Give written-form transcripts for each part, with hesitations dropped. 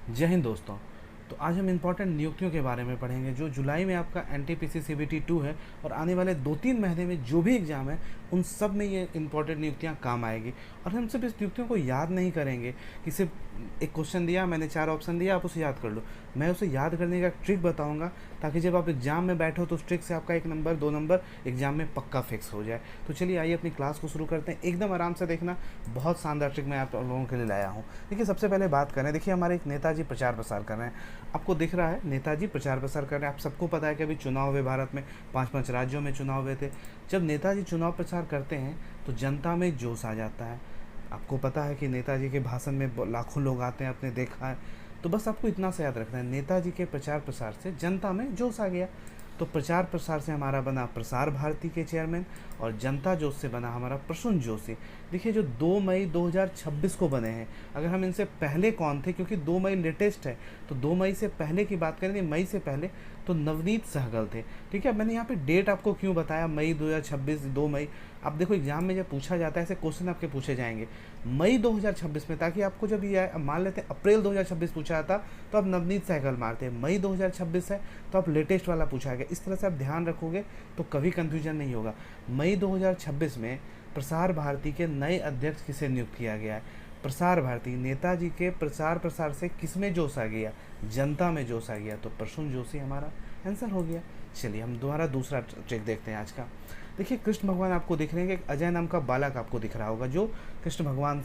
जय हिंद दोस्तों। तो आज हम इम्पॉर्टेंट नियुक्तियों के बारे में पढ़ेंगे जो जुलाई में आपका NTPC CBT 2 है और आने वाले 2-3 महीने में जो भी एग्ज़ाम है उन सब में ये इम्पॉर्टेंट नियुक्तियां काम आएगी। और हम सिर्फ इस नियुक्तियों को याद नहीं करेंगे कि सिर्फ एक क्वेश्चन दिया, मैंने 4 ऑप्शन दिया, आप उसे याद कर लो। मैं उसे याद करने का ट्रिक बताऊंगा ताकि जब आप एग्जाम में बैठो तो उस ट्रिक से आपका 1 नंबर 2 नंबर एग्जाम में पक्का फिक्स हो जाए। तो चलिए आइए अपनी क्लास को शुरू करते हैं। एकदम आराम से देखना, बहुत शानदार ट्रिक मैं आप लोगों के लिए लाया हूँ। देखिए सबसे पहले बात करें, देखिए हमारे एक नेताजी प्रचार प्रसार कर रहे हैं, आपको दिख रहा है नेताजी प्रचार प्रसार कर रहे हैं। आप सबको पता है कि अभी चुनाव हुए, भारत में 5-5 राज्यों में चुनाव हुए थे। जब नेताजी चुनाव प्रचार करते हैं तो जनता में जोश आ जाता है। आपको पता है कि नेताजी के भाषण में लाखों लोग आते हैं, आपने देखा है। तो बस आपको इतना सा याद रखना है, नेताजी के प्रचार प्रसार से जनता में जोश आ गया। तो प्रचार प्रसार से हमारा बना प्रसार भारती के चेयरमैन और जनता जोश से बना हमारा प्रसून जोशी। देखिए जो 2 मई 2026 को बने हैं, अगर हम इनसे पहले कौन थे, क्योंकि 2 मई लेटेस्ट है, तो 2 मई से पहले की बात करें, मई से पहले तो नवनीत सहगल थे। ठीक है, मैंने यहाँ पे डेट आपको क्यों बताया, मई 2026, 2 मई। आप देखो एग्जाम में जब पूछा जाता है ऐसे क्वेश्चन आपके पूछे जाएंगे मई 2026 में, ताकि आपको जब ये मान लेते हैं अप्रैल 2026 पूछा था तो आप नवनीत सहगल मारते हैं। मई 2026 है तो आप लेटेस्ट वाला पूछा गया। इस तरह से आप ध्यान रखोगे तो कभी कंफ्यूजन नहीं होगा। मई 2026 में प्रसार भारती के नए अध्यक्ष किसे नियुक्त किया गया है? प्रसार भारती, नेताजी के प्रचार प्रसार से किसमें जोश आ गया? जनता में जोश आ गया। तो प्रसून जोशी हमारा आंसर हो गया। चलिए हम दोबारा दूसरा ट्रिक देखते हैं आज का। देखिए कृष्ण भगवान आपको दिख रहे हैं कि एक अजय नाम का बालक आपको दिख रहा होगा जो कृष्ण भगवान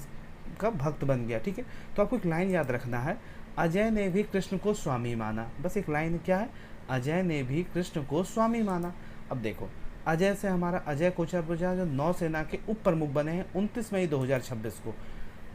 का भक्त बन गया। ठीक है, तो आपको एक लाइन याद रखना है, अजय ने भी कृष्ण को स्वामी माना। बस एक लाइन क्या है, अजय ने भी कृष्ण को स्वामी माना। अब देखो अजय से हमारा अजय कोचर पूजा जो नौसेना के उप प्रमुख बने हैं 29 मई 2026 को।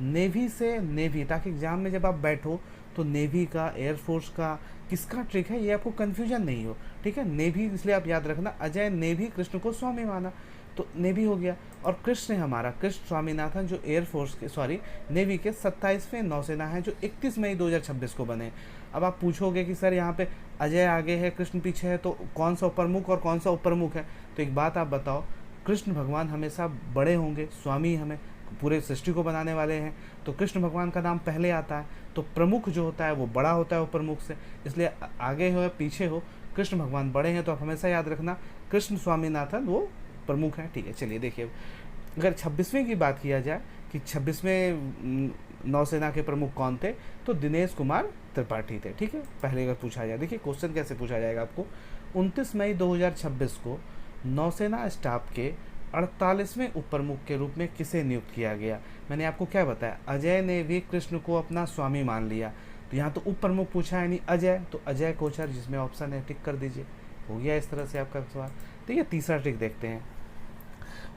नेवी से नेवी, ताकि एग्जाम में जब आप बैठो तो नेवी का, एयरफोर्स का, किसका ट्रिक है ये आपको कन्फ्यूजन नहीं हो। ठीक है, नेवी इसलिए आप याद रखना, अजय ने भी कृष्ण को स्वामी माना, तो नेवी हो गया। और कृष्ण हमारा कृष्ण स्वामीनाथन जो एयरफोर्स के, सॉरी नेवी के 27वें नौसेना है जो 31 मई 2026 को बने। अब आप पूछोगे कि सर यहाँ पे अजय आगे है कृष्ण पीछे है, तो कौन सा प्रमुख और कौन सा उप प्रमुख है? तो एक बात आप बताओ, कृष्ण भगवान हमेशा बड़े होंगे, स्वामी हमें पूरे सृष्टि को बनाने वाले हैं, तो कृष्ण भगवान का नाम पहले आता है। तो प्रमुख जो होता है वो बड़ा होता है वो प्रमुख से, इसलिए आगे हो या पीछे हो कृष्ण भगवान बड़े हैं। तो आप हमेशा याद रखना कृष्ण स्वामीनाथन वो प्रमुख हैं। ठीक है, चलिए देखिए अगर 26वें की बात किया जाए कि 26वें नौसेना के प्रमुख कौन थे, तो दिनेश कुमार त्रिपाठी थे। ठीक है, पहले अगर पूछा जाए, देखिए क्वेश्चन कैसे पूछा जाएगा आपको, 29 मई 2026 को नौसेना स्टाफ के 48वें उप प्रमुख के रूप में किसे नियुक्त किया गया? मैंने आपको क्या बताया, अजय ने भी कृष्ण को अपना स्वामी मान लिया। तो यहाँ तो उप प्रमुख पूछा है नहीं अजय, तो अजय कोचर जिसमें ऑप्शन है टिक कर दीजिए, हो गया इस तरह से आपका सवाल। देखिए तीसरा ट्रिक देखते हैं,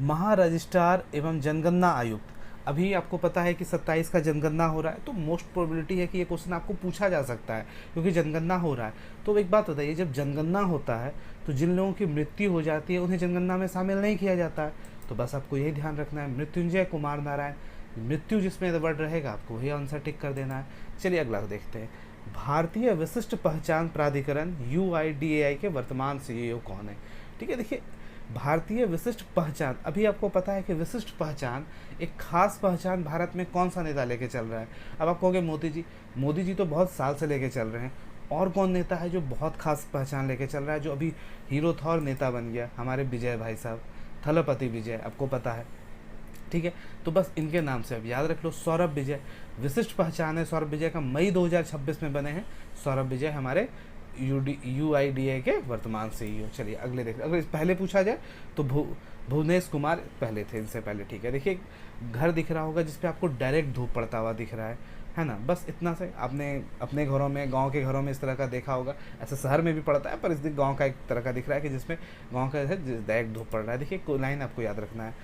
महारजिस्ट्रार एवं जनगणना आयुक्त। अभी आपको पता है कि 27 का जनगणना हो रहा है, तो मोस्ट प्रोबेबिलिटी है कि ये क्वेश्चन आपको पूछा जा सकता है क्योंकि जनगणना हो रहा है। तो एक बात बताइए, जब जनगणना होता है तो जिन लोगों की मृत्यु हो जाती है उन्हें जनगणना में शामिल नहीं किया जाता है। तो बस आपको यही ध्यान रखना है, मृत्युंजय कुमार नारायण, मृत्यु जिसमें वर्ड रहेगा आपको वही आंसर टिक कर देना है। चलिए अगला देखते हैं, भारतीय विशिष्ट पहचान प्राधिकरण UIDAI के वर्तमान CEO कौन है? ठीक है, देखिए भारतीय विशिष्ट पहचान, अभी आपको पता है कि विशिष्ट पहचान एक खास पहचान भारत में कौन सा नेता लेके चल रहा है? अब आप कहोगे मोदी जी, मोदी जी तो बहुत साल से लेके चल रहे हैं। और कौन नेता है जो बहुत खास पहचान लेके चल रहा है, जो अभी हीरो था और नेता बन गया? हमारे विजय भाई साहब, थलपति विजय, आपको पता है। ठीक है, तो बस इनके नाम से अब याद रख लो, सौरभ विजय विशिष्ट पहचान है सौरभ विजय का, मई 2026 में बने हैं सौरभ विजय हमारे UIDAI के वर्तमान CEO। चलिए अगले देखते, अगर पहले पूछा जाए तो भुवनेश कुमार पहले थे इनसे पहले। ठीक है, देखिए घर दिख रहा होगा जिसपे आपको डायरेक्ट धूप पड़ता हुआ दिख रहा है ना? बस इतना से आपने अपने घरों में, गांव के घरों में इस तरह का देखा होगा। ऐसे शहर में भी पड़ता है पर इस दिन गांव का एक तरह का दिख रहा है कि जिसमें गांव का डायरेक्ट धूप पड़ रहा है। देखिए कोई लाइन आपको याद रखना है,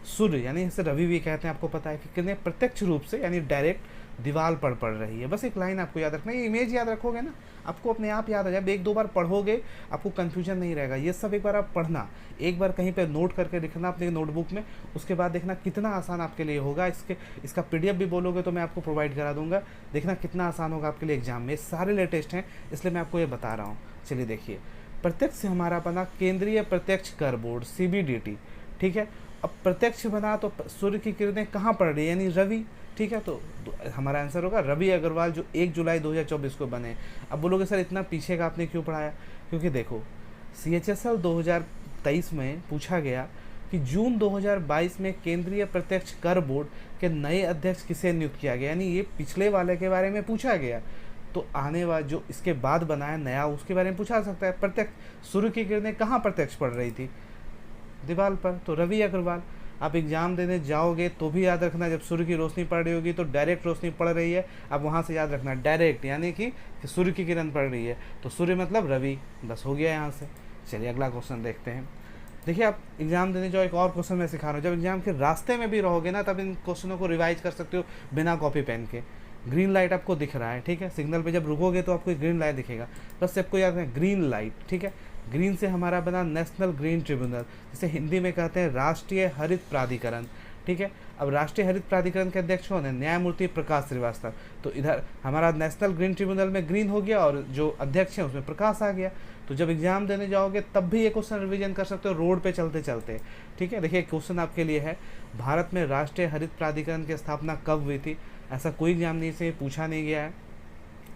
सूर्य यानी इसे रवि भी कहते हैं, आपको पता है कि कितने प्रत्यक्ष रूप से यानी डायरेक्ट दीवार पर पड़ रही है। बस एक लाइन आपको याद रखना है, ये इमेज याद रखोगे ना आपको अपने आप याद आ जाए, एक दो बार पढ़ोगे आपको कंफ्यूजन नहीं रहेगा। ये सब एक बार आप पढ़ना, एक बार कहीं पे नोट करके लिखना अपने नोटबुक में, उसके बाद देखना कितना आसान आपके लिए होगा। इसका PDF भी बोलोगे तो मैं आपको प्रोवाइड करा दूंगा, देखना कितना आसान होगा आपके लिए एग्जाम में। सारे लेटेस्ट हैं इसलिए मैं आपको ये बता रहा हूँ। चलिए देखिए, प्रत्यक्ष से हमारा बना केंद्रीय प्रत्यक्ष कर बोर्ड CBDT। ठीक है, अब प्रत्यक्ष बना तो सूर्य की किरणें कहाँ पड़ रही है, यानी रवि। ठीक है, तो हमारा आंसर होगा रवि अग्रवाल, जो 1 जुलाई 2024 को बने। अब बोलोगे सर इतना पीछे का आपने क्यों पढ़ाया, क्योंकि देखो CHSL 2023 में पूछा गया कि जून 2022 में केंद्रीय प्रत्यक्ष कर बोर्ड के नए अध्यक्ष किसे नियुक्त किया गया, यानी ये पिछले वाले के बारे में पूछा गया, तो आने वाला जो इसके बाद बना है नया उसके बारे में पूछा सकता है। प्रत्यक्ष सूर्य की किरणें कहाँ प्रत्यक्ष पड़ रही थी, दीवार पर, तो रवि अग्रवाल। आप एग्जाम देने जाओगे तो भी याद रखना, जब सूर्य की रोशनी पड़ रही होगी तो डायरेक्ट रोशनी पड़ रही है, अब वहाँ से याद रखना डायरेक्ट, यानी कि सूर्य की किरण पड़ रही है, तो सूर्य मतलब रवि, बस हो गया यहाँ से। चलिए अगला क्वेश्चन देखते हैं। देखिए आप एग्जाम देने जाओ, एक और क्वेश्चन मैं सिखा रहा हूँ, जब एग्जाम के रास्ते में भी रहोगे ना तब इन क्वेश्चनों को रिवाइज कर सकते हो बिना कॉपी पेन के। ग्रीन लाइट आपको दिख रहा है, ठीक है, सिग्नल पे जब रुकोगे तो आपको ग्रीन लाइट दिखेगा, बस सबको याद रखें ग्रीन लाइट, ठीक है। ग्रीन से हमारा बना नेशनल ग्रीन ट्रिब्यूनल, जिसे हिंदी में कहते हैं राष्ट्रीय हरित प्राधिकरण, ठीक है। अब राष्ट्रीय हरित प्राधिकरण के अध्यक्ष कौन है, न्यायमूर्ति प्रकाश श्रीवास्तव, तो इधर हमारा नेशनल ग्रीन ट्रिब्यूनल में ग्रीन हो गया और जो अध्यक्ष है उसमें प्रकाश आ गया। तो जब एग्जाम देने जाओगे तब भी ये क्वेश्चन रिवीजन कर सकते हो रोड पे चलते चलते, ठीक है। देखिए क्वेश्चन आपके लिए है, भारत में राष्ट्रीय हरित प्राधिकरण की स्थापना कब हुई थी। ऐसा कोई एग्जाम नहीं से पूछा नहीं गया है,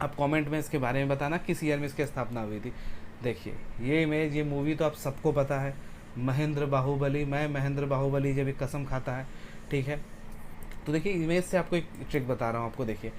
आप कमेंट में इसके बारे में बताना किस ईयर में इसकी स्थापना हुई थी। देखिए ये इमेज, ये मूवी तो आप सबको पता है, महेंद्र बाहुबली, मैं महेंद्र बाहुबली जब एक कसम खाता है, ठीक है। तो देखिए इमेज से आपको एक ट्रिक बता रहा हूँ आपको। देखिए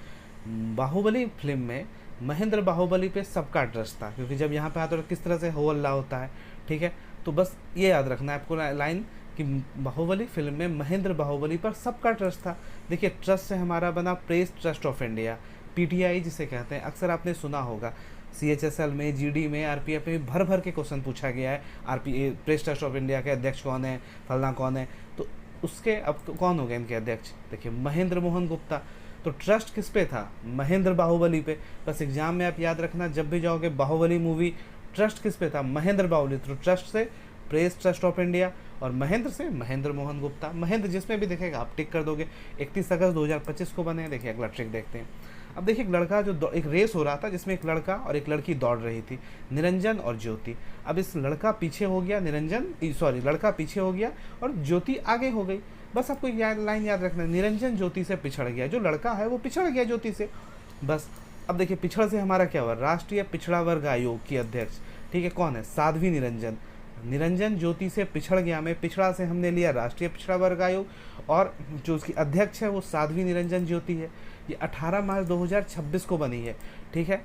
बाहुबली फिल्म में महेंद्र बाहुबली पे सबका ट्रस्ट था, क्योंकि जब यहाँ पे आता है तो किस तरह से हो अल्लाह होता है, ठीक है। तो बस ये याद रखना है आपको लाइन कि बाहुबली फिल्म में महेंद्र बाहुबली पर सबका ट्रस्ट था। देखिए ट्रस्ट से हमारा बना press trust of India, PTI जिसे कहते हैं, अक्सर आपने सुना होगा CHSL में, GD में, RPF में भर भर के क्वेश्चन पूछा गया है। प्रेस ट्रस्ट ऑफ इंडिया के अध्यक्ष कौन है, फलना कौन है, तो उसके अब तो कौन हो गए इनके अध्यक्ष, देखिए महेंद्र मोहन गुप्ता। तो ट्रस्ट किस पे था, महेंद्र बाहुबली पे। बस एग्जाम में आप याद रखना जब भी जाओगे बाहुबली मूवी, ट्रस्ट किस पे था, महेंद्र बाहुबली, तो ट्रस्ट से प्रेस ट्रस्ट ऑफ इंडिया, और महेंद्र से महेंद्र मोहन गुप्ता। महेंद्र जिसमें भी दिखेगा आप टिक कर दोगे। 31 अगस्त 2025 को बने। देखिए अगला ट्रिक देखते हैं। अब देखिए एक लड़का जो एक रेस हो रहा था जिसमें एक लड़का और एक लड़की दौड़ रही थी, निरंजन और ज्योति। अब इस लड़का पीछे हो गया, लड़का पीछे हो गया और ज्योति आगे हो गई। बस आपको लाइन याद रखना है, निरंजन ज्योति से पिछड़ गया, जो लड़का है वो पिछड़ गया ज्योति से, बस। अब देखिए पिछड़ से हमारा क्या हुआ, राष्ट्रीय पिछड़ा वर्ग आयोग की अध्यक्ष, ठीक है, कौन है, साध्वी निरंजन। निरंजन ज्योति से पिछड़ गया में, पिछड़ा से हमने लिया राष्ट्रीय पिछड़ा वर्ग आयोग, और जो उसकी अध्यक्ष है वो साध्वी निरंजन ज्योति है। ये 18 मार्च 2026 को बनी है, ठीक है।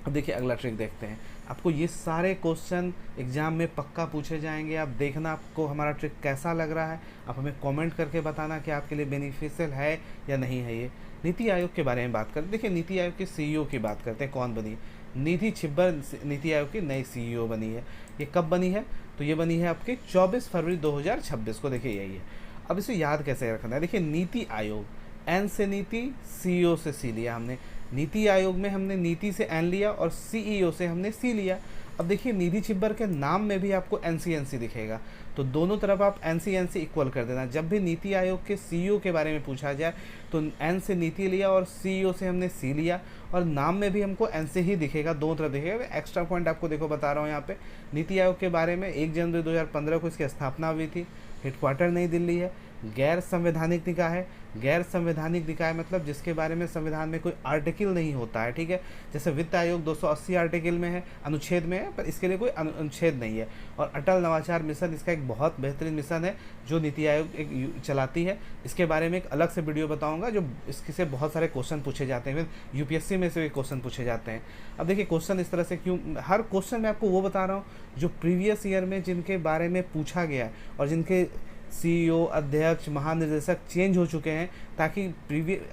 अब देखिए अगला ट्रिक देखते हैं। आपको ये सारे क्वेश्चन एग्जाम में पक्का पूछे जाएंगे, आप देखना आपको हमारा ट्रिक कैसा लग रहा है, आप हमें कमेंट करके बताना कि आपके लिए बेनिफिशियल है या नहीं है। ये नीति आयोग के बारे में बात करते, देखिए नीति आयोग के CEO की बात करते हैं, कौन बनी, निधि छिब्बर नीति आयोग की नई CEO बनी है। ये कब बनी है, तो ये बनी है आपकी 24 फरवरी 2026 को। देखिए यही है। अब इसे याद कैसे रखना है, देखिए नीति आयोग, N से नीति, CEO से C लिया हमने। नीति आयोग में हमने नीति से N लिया और CEO से हमने C लिया। अब देखिए निधि छिब्बर के नाम में भी आपको NC दिखेगा, तो दोनों तरफ आप NC इक्वल कर देना। जब भी नीति आयोग के CEO के बारे में पूछा जाए तो N से नीति लिया और CEO से हमने C लिया, और नाम में भी हमको N से ही दिखेगा, दोनों तरफ दिखेगा। एक्स्ट्रा पॉइंट आपको देखो बता रहा हूँ यहाँ पे। नीति आयोग के बारे में 1 जनवरी 2015 को इसकी स्थापना हुई थी। हेडक्वार्टर नई दिल्ली है। गैर संवैधानिक निकाय है। गैर संवैधानिक निकाय मतलब जिसके बारे में संविधान में कोई आर्टिकल नहीं होता है, ठीक है। जैसे वित्त आयोग 280 आर्टिकल में है, अनुच्छेद में है, पर इसके लिए कोई अनुच्छेद नहीं है। और अटल नवाचार मिशन इसका एक बहुत बेहतरीन मिशन है जो नीति आयोग एक चलाती है। इसके बारे में एक अलग से वीडियो बताऊंगा, जो इसके से बहुत सारे क्वेश्चन पूछे जाते हैं, UPSC में से भी क्वेश्चन पूछे जाते हैं। अब देखिए क्वेश्चन इस तरह से क्यों, हर क्वेश्चन में आपको वो बता रहा हूँ जो प्रीवियस ईयर में जिनके बारे में पूछा गया है और जिनके CEO, अध्यक्ष, महानिदेशक चेंज हो चुके हैं, ताकि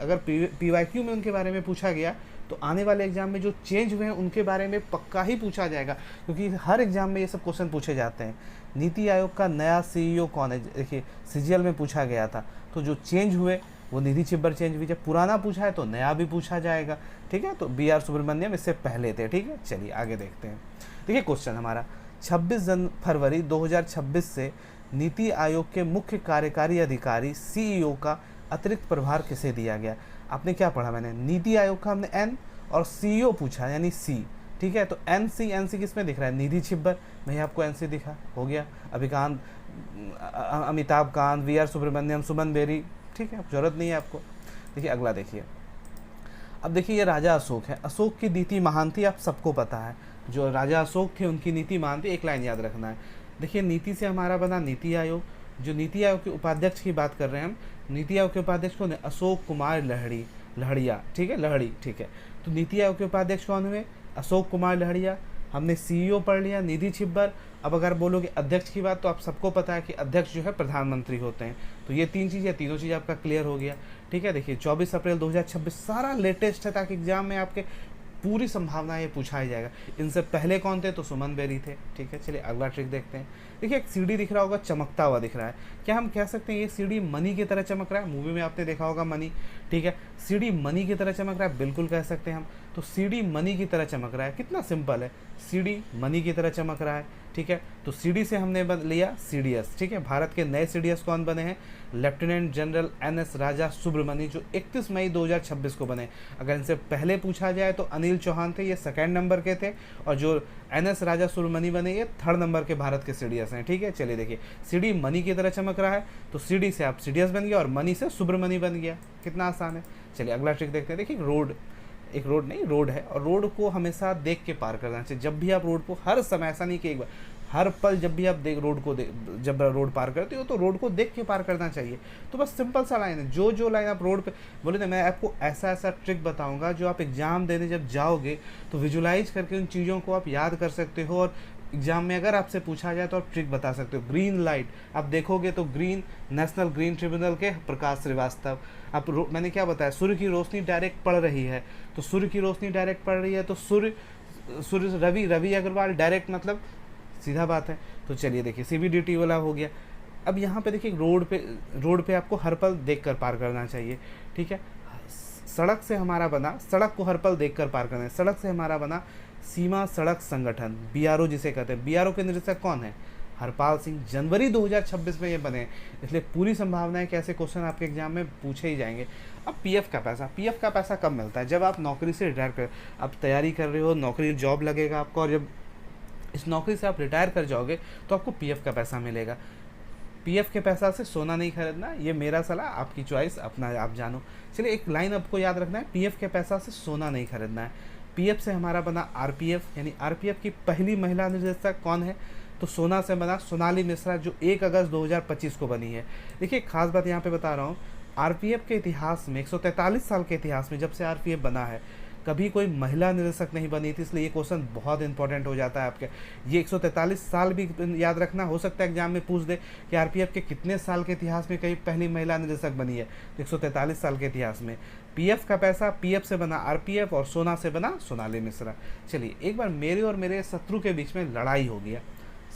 अगर PYQ में उनके बारे में पूछा गया तो आने वाले एग्जाम में जो चेंज हुए हैं उनके बारे में पक्का ही पूछा जाएगा, क्योंकि हर एग्जाम में ये सब क्वेश्चन पूछे जाते हैं। नीति आयोग का नया CEO कौन है, देखिए CGL में पूछा गया था, तो जो चेंज हुए वो निधि छिब्बर चेंज हुई। जब पुराना पूछा है तो नया भी पूछा जाएगा, ठीक है। तो BR सुब्रमण्यम इससे पहले थे, ठीक है। चलिए आगे देखते हैं। देखिए क्वेश्चन हमारा 26 फरवरी 2026 से नीति आयोग के मुख्य कार्यकारी अधिकारी CEO का अतिरिक्त प्रभार किसे दिया गया। आपने क्या पढ़ा, मैंने नीति आयोग का हमने N और CEO पूछा यानी C, ठीक है। तो NC किस में दिख रहा है, निधि छिब्बर में आपको NC दिखा, हो गया। अमिताभ कांत, VR सुब्रमण्यम, सुमन बेरी, ठीक है, जरूरत नहीं है आपको। देखिए अगला देखिए, अब देखिए ये राजा अशोक है, अशोक की नीति महान थी, आप सबको पता है, जो राजा अशोक थे उनकी नीति महान थी, एक लाइन याद रखना है। देखिए नीति से हमारा बना नीति आयोग, जो नीति आयोग के उपाध्यक्ष की बात कर रहे हैं हम, नीति आयोग के उपाध्यक्ष कौन है, अशोक कुमार लहड़िया, ठीक है, लहड़ी, ठीक है। तो नीति आयोग के उपाध्यक्ष कौन हुए, अशोक कुमार लहड़िया। हमने सीईओ पढ़ लिया, निधि छिब्बर। अब अगर बोलोगे अध्यक्ष की बात, तो आप सबको पता है कि अध्यक्ष जो है प्रधानमंत्री होते हैं। तो ये तीन चीज़ें, तीनों चीज़ आपका क्लियर हो गया, ठीक है। देखिए 24 अप्रैल 2026 सारा लेटेस्ट है, ताकि एग्जाम में आपके पूरी संभावना ये पूछा ही जाएगा। इनसे पहले कौन थे, तो सुमन बेरी थे, ठीक है। चलिए अगला ट्रिक देखते हैं। देखिए एक सीढ़ी दिख रहा होगा, चमकता हुआ दिख रहा है, क्या हम कह सकते हैं ये सीढ़ी मनी की तरह चमक रहा है? मूवी में आपने देखा होगा मनी, ठीक है। सीढ़ी मनी की तरह चमक रहा है, बिल्कुल कह सकते हैं हम। तो सीढ़ी मनी की तरह चमक रहा है, कितना सिंपल है, सीढ़ी मनी की तरह चमक रहा है, ठीक है। तो सीडी से हमने लिया सीडीएस, ठीक है। भारत के नए सीडीएस कौन बने हैं, लेफ्टिनेंट जनरल एनएस राजा सुब्रमण्यम, जो 31 मई 2026 को बने। अगर इनसे पहले पूछा जाए तो अनिल चौहान थे, ये सेकंड नंबर के थे, और जो एनएस राजा सुब्रमण्यम बने ये थर्ड नंबर के भारत के सीडीएस हैं, ठीक है। चलिए देखिए, सीडी मनी की तरह चमक रहा है, तो सीडी से आप सीडीएस बन गया और मनी से सुब्रमण्यम बन गया, कितना आसान है। चलिए अगला ट्रिक देखते हैं। देखिए रोड है, और रोड को हमेशा देख के पार करना चाहिए। जब भी आप रोड को, हर समय, ऐसा नहीं कि एक बार, हर पल जब भी आप जब रोड पार करते हो तो रोड को देख के पार करना चाहिए। तो बस सिंपल सा लाइन है, जो लाइन आप रोड पे बोले ना, मैं आपको ऐसा ट्रिक बताऊंगा जो आप एग्जाम देने जब जाओगे तो विजुलाइज करके उन चीज़ों को आप याद कर सकते हो, और एग्जाम में अगर आपसे पूछा जाए तो आप ट्रिक बता सकते हो। ग्रीन लाइट आप देखोगे तो ग्रीन, नेशनल ग्रीन ट्रिब्यूनल के प्रकाश श्रीवास्तव। आप मैंने क्या बताया, सूर्य की रोशनी डायरेक्ट पड़ रही है, तो सूर्य की रोशनी डायरेक्ट पड़ रही है, तो सूर्य रवि अग्रवाल, डायरेक्ट मतलब सीधा बात है। तो चलिए देखिए सीबीडीटी वाला हो गया। अब यहाँ पे देखिए रोड पे आपको हर पल देख कर पार करना चाहिए, ठीक है। सड़क से हमारा बना, सड़क को हर पल देख कर पार करना है। सड़क से हमारा बना सीमा सड़क संगठन, बीआरओ जिसे कहते हैं। बीआरओ के निदेशक कौन है, हरपाल सिंह। जनवरी 2026 में ये बने, इसलिए पूरी संभावना है कि ऐसे क्वेश्चन आपके एग्जाम में पूछे ही जाएंगे। अब पीएफ का पैसा कब मिलता है, जब आप नौकरी से रिटायर कर, आप तैयारी कर रहे हो, नौकरी जॉब लगेगा आपको, और जब इस नौकरी से आप रिटायर कर जाओगे तो आपको पीएफ का पैसा मिलेगा। पीएफ के पैसा से सोना नहीं खरीदना, ये मेरा सलाह, आपकी चॉइस, अपना आप जानो। चलिए एक लाइन आपको याद रखना है, पीएफ के पैसा से सोना नहीं खरीदना है। पीएफ से हमारा बना आरपीएफ, यानी आरपीएफ की पहली महिला निदेशक कौन है, तो सोना से बना सोनाली मिश्रा, जो 1 अगस्त 2025 को बनी है। देखिए खास बात यहाँ पे बता रहा हूँ, आरपीएफ के इतिहास में, 143 साल के इतिहास में जब से आरपीएफ बना है, कभी कोई महिला निदेशक नहीं बनी थी, इसलिए ये क्वेश्चन बहुत इंपॉर्टेंट हो जाता है आपके। ये 143 साल भी याद रखना, हो सकता है एग्जाम में पूछ दे कि आरपीएफ के कितने साल के इतिहास में कहीं पहली महिला निदेशक बनी है, तो 143 साल के इतिहास में। पीएफ का पैसा, पीएफ से बना आरपीएफ, और सोना से बना सोनाली मिश्रा। चलिए एक बार मेरे और मेरे शत्रु के बीच में लड़ाई हो गया,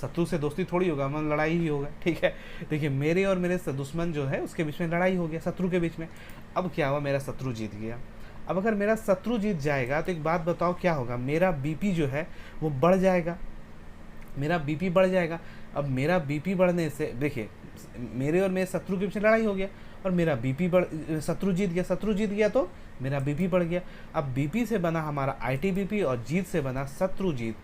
शत्रु से दोस्ती थोड़ी होगा, मन लड़ाई ही होगा, ठीक है। देखिए मेरे और मेरे दुश्मन जो है उसके बीच में लड़ाई हो गया, शत्रु के बीच में। अब क्या हुआ, मेरा शत्रु जीत गया। अब अगर मेरा शत्रु जीत जाएगा तो एक बात बताओ क्या होगा, मेरा बीपी जो है वो बढ़ जाएगा, मेरा बीपी बढ़ जाएगा। अब मेरा बीपी बढ़ने से, देखिए मेरे और मेरे शत्रु के बीच में लड़ाई हो गया और मेरा बीपी शत्रु जीत गया तो मेरा बीपी बढ़ गया। अब बीपी से बना हमारा आईटीबीपी, और जीत से बना शत्रुजीत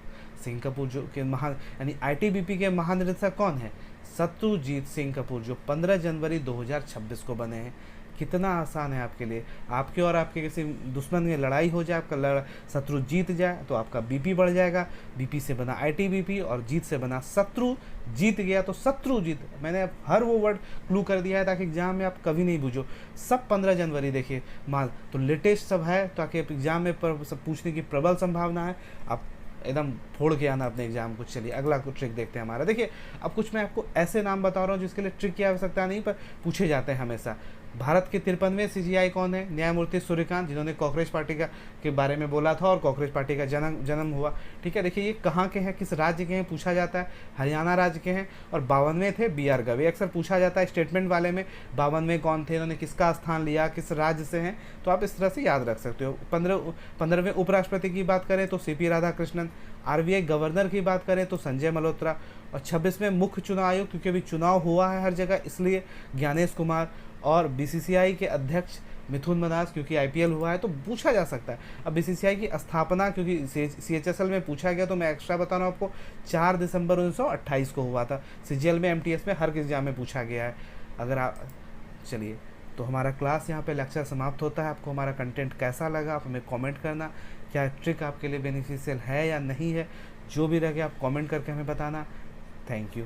सिंह कपूर, जो के यानी आईटीबीपी के महानिदेशक कौन है, शत्रुजीत सिंह कपूर, जो 15 जनवरी 2026 को बने हैं। कितना आसान है आपके लिए, आपके और आपके किसी दुश्मन में लड़ाई हो जाए, आपका शत्रु जीत जाए तो आपका बीपी बढ़ जाएगा। बीपी से बना आईटीबीपी, और जीत से बना शत्रु जीत गया तो शत्रुजीत। मैंने हर वो वर्ड क्लू कर दिया है ताकि एग्जाम में आप कभी नहीं बूझो। सब 15 जनवरी देखिए माल, तो लेटेस्ट सब है, ताकि एग्जाम में सब पूछने की प्रबल संभावना है। आप एकदम फोड़ के आना अपने एग्जाम को। चलिए अगला कुछ ट्रिक देखते हैं हमारा। देखिए अब कुछ मैं आपको ऐसे नाम बता रहा हूँ जिसके लिए ट्रिक की आवश्यकता नहीं, पर पूछे जाते हैं हमेशा। भारत के 53वें सीजीआई कौन है, न्यायमूर्ति सूर्यकांत, जिन्होंने कॉकरोच पार्टी के बारे में बोला था और कॉकरोच पार्टी का जन्म हुआ, ठीक है। देखिए ये कहाँ के हैं, किस राज्य के हैं पूछा जाता है, हरियाणा राज्य के हैं, और 52वें थे BR गवे। अक्सर पूछा जाता है स्टेटमेंट वाले में 52वें कौन थे, इन्होंने किसका स्थान लिया, किस राज्य से हैं, तो आप इस तरह से याद रख सकते हो। 15वें उपराष्ट्रपति की बात करें तो CP राधाकृष्णन, RBI गवर्नर की बात करें तो संजय मल्होत्रा, और 26वें मुख्य चुनाव आयोग, क्योंकि अभी चुनाव हुआ है हर जगह इसलिए ज्ञानेश कुमार, और BCCI के अध्यक्ष मिथुन मनास, क्योंकि IPL हुआ है तो पूछा जा सकता है। अब BCCI की स्थापना क्योंकि CHSL में पूछा गया तो मैं एक्स्ट्रा बता रहा हूँ आपको, 4 दिसंबर 1928 को हुआ था। CGL में MTS में हर किस एग्जाम में पूछा गया है। अगर आप चलिए तो हमारा क्लास यहाँ पे लेक्चर समाप्त होता है। आपको हमारा कंटेंट कैसा लगा आप हमें कमेंट करना, क्या ट्रिक आपके लिए बेनिफिशियल है या नहीं है, जो भी लगे आप कमेंट करके हमें बताना। Thank you.